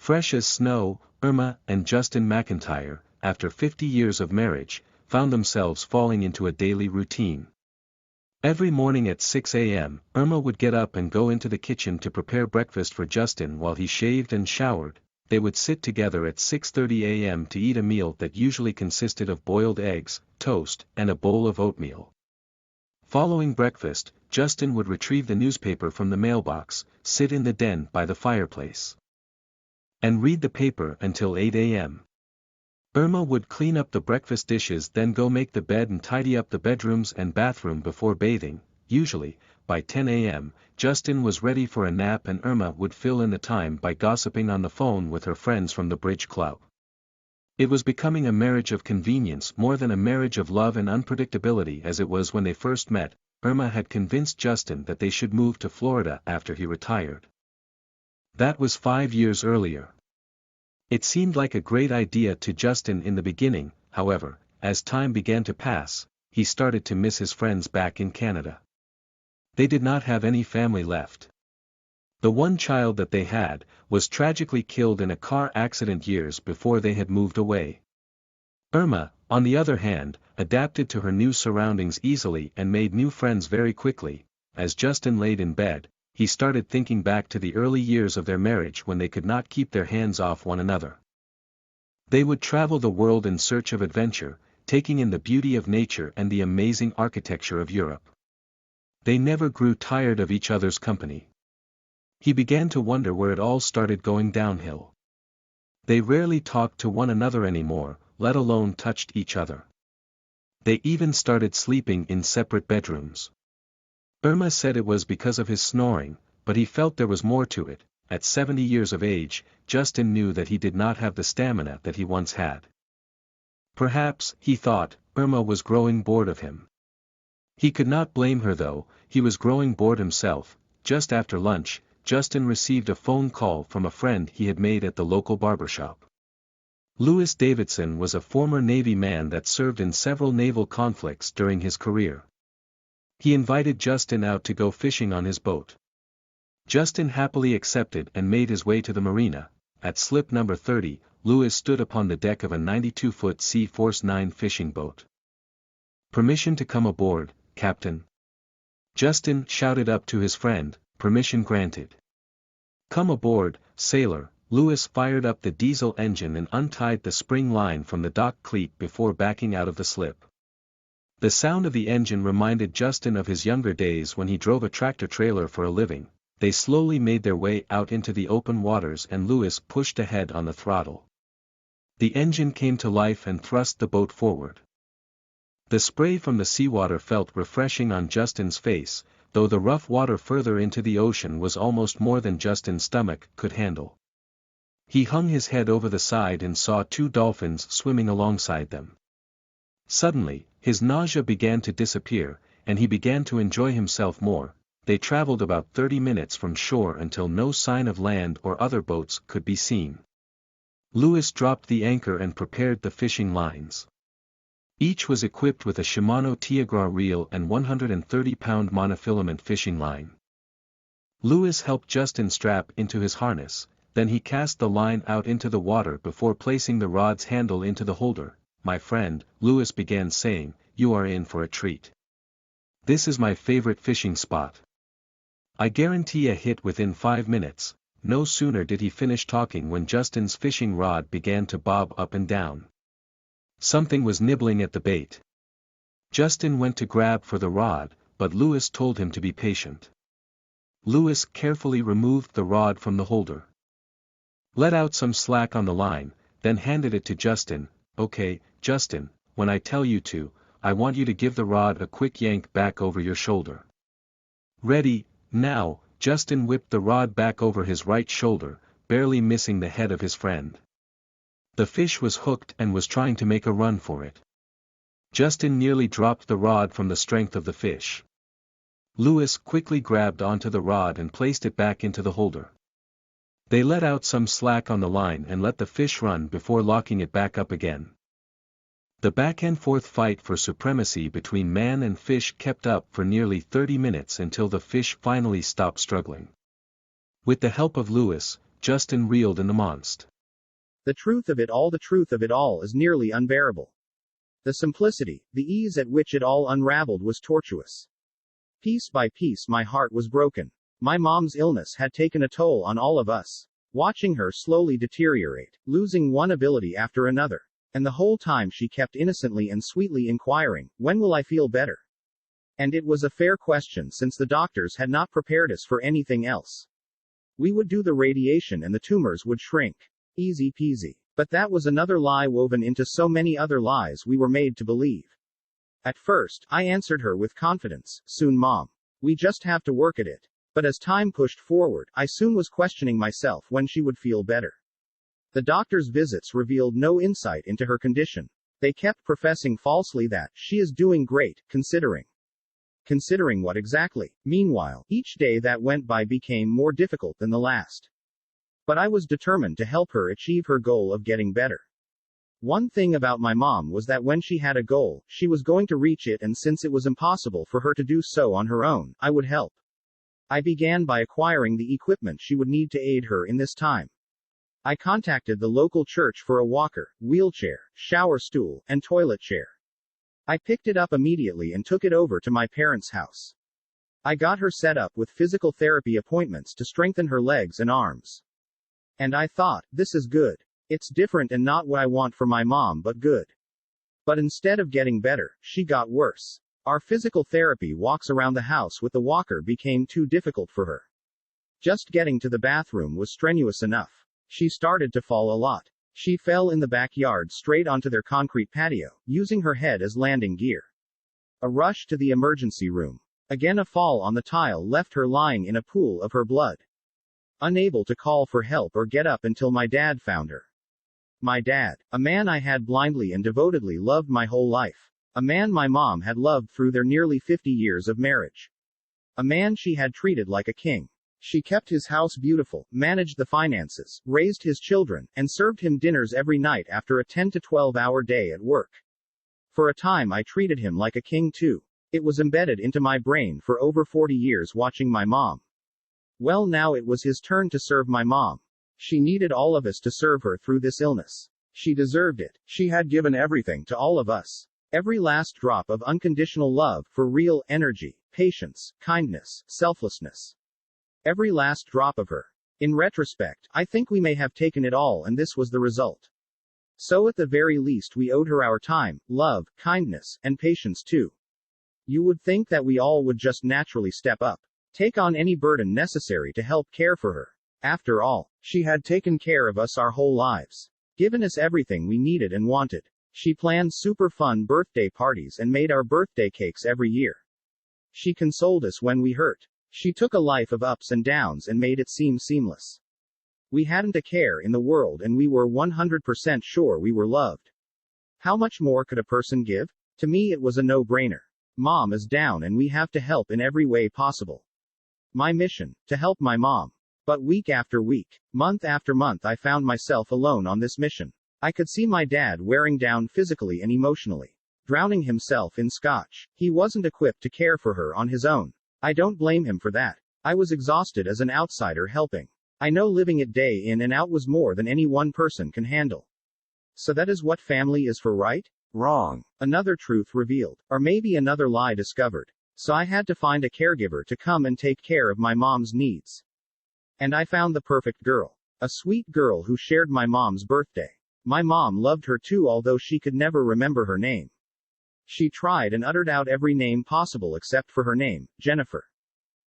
Fresh as snow, Irma and Justin McEntire, after 50 years of marriage, found themselves falling into a daily routine. Every morning at 6 a.m., Irma would get up and go into the kitchen to prepare breakfast for Justin while he shaved and showered. They would sit together at 6:30 a.m. to eat a meal that usually consisted of boiled eggs, toast, and a bowl of oatmeal. Following breakfast, Justin would retrieve the newspaper from the mailbox, sit in the den by the fireplace, and read the paper until 8 a.m. Irma would clean up the breakfast dishes, then go make the bed and tidy up the bedrooms and bathroom before bathing. Usually, by 10 a.m., Justin was ready for a nap and Irma would fill in the time by gossiping on the phone with her friends from the bridge club. It was becoming a marriage of convenience more than a marriage of love and unpredictability as it was when they first met. Irma had convinced Justin that they should move to Florida after he retired. That was 5 years earlier. It seemed like a great idea to Justin in the beginning, however, as time began to pass, he started to miss his friends back in Canada. They did not have any family left. The one child that they had, was tragically killed in a car accident years before they had moved away. Irma, on the other hand, adapted to her new surroundings easily and made new friends very quickly. As Justin laid in bed, he started thinking back to the early years of their marriage when they could not keep their hands off one another. They would travel the world in search of adventure, taking in the beauty of nature and the amazing architecture of Europe. They never grew tired of each other's company. He began to wonder where it all started going downhill. They rarely talked to one another anymore, let alone touched each other. They even started sleeping in separate bedrooms. Irma said it was because of his snoring, but he felt there was more to it. At 70 years of age, Justin knew that he did not have the stamina that he once had. Perhaps, he thought, Irma was growing bored of him. He could not blame her though, he was growing bored himself. Just after lunch, Justin received a phone call from a friend he had made at the local barbershop. Louis Davidson was a former Navy man that served in several naval conflicts during his career. He invited Justin out to go fishing on his boat. Justin happily accepted and made his way to the marina. At slip number 30, Louis stood upon the deck of a 92-foot Sea Force 9 fishing boat. "Permission to come aboard, Captain?" Justin shouted up to his friend. "Permission granted." "Come aboard, sailor." Louis fired up the diesel engine and untied the spring line from the dock cleat before backing out of the slip. The sound of the engine reminded Justin of his younger days when he drove a tractor-trailer for a living. They slowly made their way out into the open waters and Louis pushed ahead on the throttle. The engine came to life and thrust the boat forward. The spray from the seawater felt refreshing on Justin's face, though the rough water further into the ocean was almost more than Justin's stomach could handle. He hung his head over the side and saw 2 dolphins swimming alongside them. Suddenly, his nausea began to disappear, and he began to enjoy himself more. They traveled about 30 minutes from shore until no sign of land or other boats could be seen. Louis dropped the anchor and prepared the fishing lines. Each was equipped with a Shimano Tiagra reel and 130-pound monofilament fishing line. Louis helped Justin strap into his harness, then he cast the line out into the water before placing the rod's handle into the holder. "My friend," Louis began saying, "you are in for a treat. This is my favorite fishing spot. I guarantee a hit within 5 minutes." No sooner did he finish talking when Justin's fishing rod began to bob up and down. Something was nibbling at the bait. Justin went to grab for the rod, but Louis told him to be patient. Louis carefully removed the rod from the holder, let out some slack on the line, then handed it to Justin. "Okay, Justin, when I tell you to, I want you to give the rod a quick yank back over your shoulder. Ready, now." Justin whipped the rod back over his right shoulder, barely missing the head of his friend. The fish was hooked and was trying to make a run for it. Justin nearly dropped the rod from the strength of the fish. Louis quickly grabbed onto the rod and placed it back into the holder. They let out some slack on the line and let the fish run before locking it back up again. The back-and-forth fight for supremacy between man and fish kept up for nearly 30 minutes until the fish finally stopped struggling. With the help of Louis, Justin reeled in the monst. The truth of it all is nearly unbearable. The simplicity, the ease at which it all unraveled was tortuous. Piece by piece my heart was broken. My mom's illness had taken a toll on all of us. Watching her slowly deteriorate, losing one ability after another. And the whole time she kept innocently and sweetly inquiring, "When will I feel better?" And it was a fair question since the doctors had not prepared us for anything else. We would do the radiation and the tumors would shrink. Easy peasy. But that was another lie woven into so many other lies we were made to believe. At first, I answered her with confidence, "Soon, Mom. We just have to work at it." But as time pushed forward, I soon was questioning myself when she would feel better. The doctor's visits revealed no insight into her condition. They kept professing falsely that she is doing great, considering. Considering what exactly? Meanwhile, each day that went by became more difficult than the last. But I was determined to help her achieve her goal of getting better. One thing about my mom was that when she had a goal, she was going to reach it, and since it was impossible for her to do so on her own, I would help. I began by acquiring the equipment she would need to aid her in this time. I contacted the local church for a walker, wheelchair, shower stool, and toilet chair. I picked it up immediately and took it over to my parents' house. I got her set up with physical therapy appointments to strengthen her legs and arms. And I thought, this is good. It's different and not what I want for my mom, but good. But instead of getting better, she got worse. Our physical therapy walks around the house with the walker became too difficult for her. Just getting to the bathroom was strenuous enough. She started to fall a lot. She fell in the backyard straight onto their concrete patio, using her head as landing gear. A rush to the emergency room. Again a fall on the tile left her lying in a pool of her blood. Unable to call for help or get up until my dad found her. My dad, a man I had blindly and devotedly loved my whole life. A man my mom had loved through their nearly 50 years of marriage. A man she had treated like a king. She kept his house beautiful, managed the finances, raised his children, and served him dinners every night after a 10 to 12-hour day at work. For a time I treated him like a king too. It was embedded into my brain for over 40 years watching my mom. Well, now it was his turn to serve my mom. She needed all of us to serve her through this illness. She deserved it. She had given everything to all of us. Every last drop of unconditional love, for real, energy, patience, kindness, selflessness. Every last drop of her. In retrospect, I think we may have taken it all, and this was the result. So at the very least we owed her our time, love, kindness, and patience too. You would think that we all would just naturally step up. Take on any burden necessary to help care for her. After all, she had taken care of us our whole lives. Given us everything we needed and wanted. She planned super fun birthday parties and made our birthday cakes every year. She consoled us when we hurt. She took a life of ups and downs and made it seem seamless. We hadn't a care in the world and we were 100% sure we were loved. How much more could a person give? To me it was a no-brainer. Mom is down and we have to help in every way possible. My mission, to help my mom. But week after week, month after month I found myself alone on this mission. I could see my dad wearing down physically and emotionally. Drowning himself in scotch. He wasn't equipped to care for her on his own. I don't blame him for that. I was exhausted as an outsider helping. I know living it day in and out was more than any one person can handle. So that is what family is for, right? Wrong. Another truth revealed. Or maybe another lie discovered. So I had to find a caregiver to come and take care of my mom's needs. And I found the perfect girl. A sweet girl who shared my mom's birthday. My mom loved her too, although she could never remember her name. She tried and uttered out every name possible except for her name, Jennifer.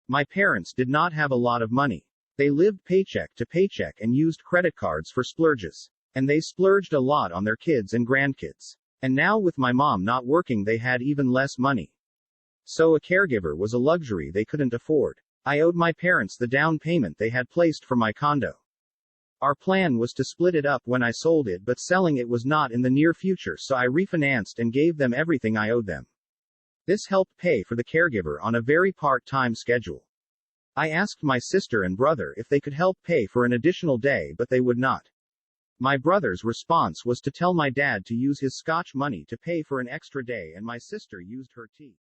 My parents did not have a lot of money. They lived paycheck to paycheck and used credit cards for splurges. And they splurged a lot on their kids and grandkids. And now with my mom not working they had even less money. So a caregiver was a luxury they couldn't afford. I owed my parents the down payment they had placed for my condo. Our plan was to split it up when I sold it, but selling it was not in the near future, so I refinanced and gave them everything I owed them. This helped pay for the caregiver on a very part-time schedule. I asked my sister and brother if they could help pay for an additional day, but they would not. My brother's response was to tell my dad to use his scotch money to pay for an extra day, and my sister used her tea.